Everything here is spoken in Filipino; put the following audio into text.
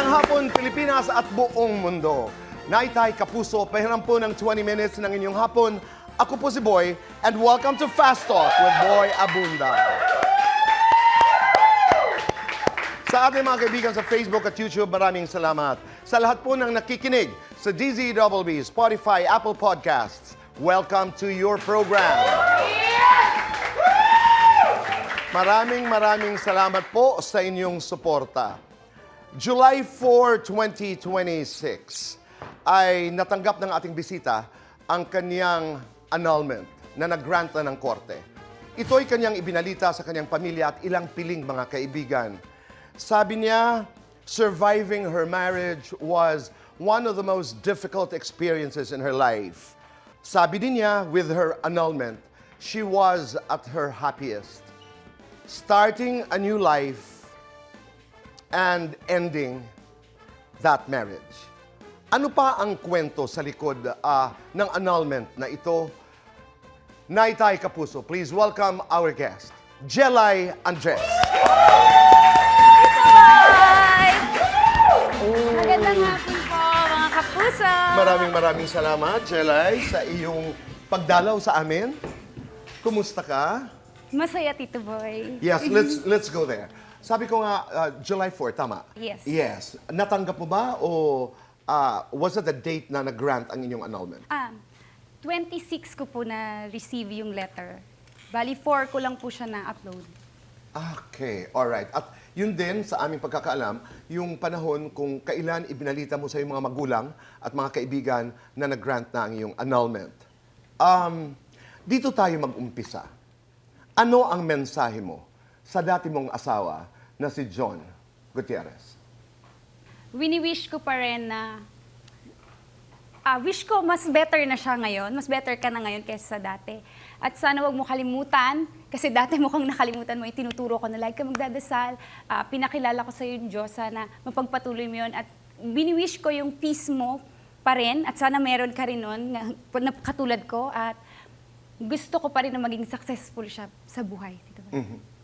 hapon, Pilipinas at buong mundo. Naitay Kapuso, pahiram po ng 20 minutes ng inyong hapon. Ako po si Boy, and welcome to Fast Talk with Boy Abunda. Sa ating mga kaibigan sa Facebook at YouTube, maraming salamat. Sa lahat po ng nakikinig sa DZWB, Spotify, Apple Podcasts, welcome to your program. Maraming salamat po sa inyong suporta. July 4, 2026 ay natanggap ng ating bisita ang kanyang annulment na nag-grant na ng korte. Ito ay kanyang ibinalita sa kanyang pamilya at ilang piling mga kaibigan. Sabi niya, surviving her marriage was one of the most difficult experiences in her life. Sabi din niya, with her annulment, she was at her happiest. Starting a new life and ending that marriage. Ano pa ang kwento sa likod ng annulment na ito? Naitay Kapuso, please welcome our guest, Jelay Andres. Hi! Magandang hapon po, mga kapuso! Maraming salamat, Jelay, sa iyong pagdalaw sa amin. Kumusta ka? Masaya, Tito Boy. Yes, let's go there. Sabi ko nga, July 4, tama? Yes. Yes. Natanggap mo ba o was it the date na nag-grant ang inyong annulment? 26 ko po na-receive yung letter. Bali, 4 ko lang po siya na-upload. Okay, alright. At yun din, sa aming pagkakaalam, yung panahon kung kailan ibinalita mo sa iyong mga magulang at mga kaibigan na nag-grant na ang iyong annulment. Dito tayo mag-umpisa. Ano ang mensahe mo sa dati mong asawa na si John Gutierrez? Wini-wish ko pa rin na wish ko mas better na siya ngayon, mas better ka na ngayon kaysa sa dati. At sana wag mo kalimutan, kasi dati mukhang nakalimutan mo, yung tinuturo ko na like ka magdadasal, pinakilala ko sa iyo yung Diyos, sana mapagpatuloy mo yun. At bini-wish ko yung peace mo pa rin, at sana meron ka rin nun, na katulad ko, at gusto ko pa rin na maging successful siya sa buhay. Dito. Mm-hmm.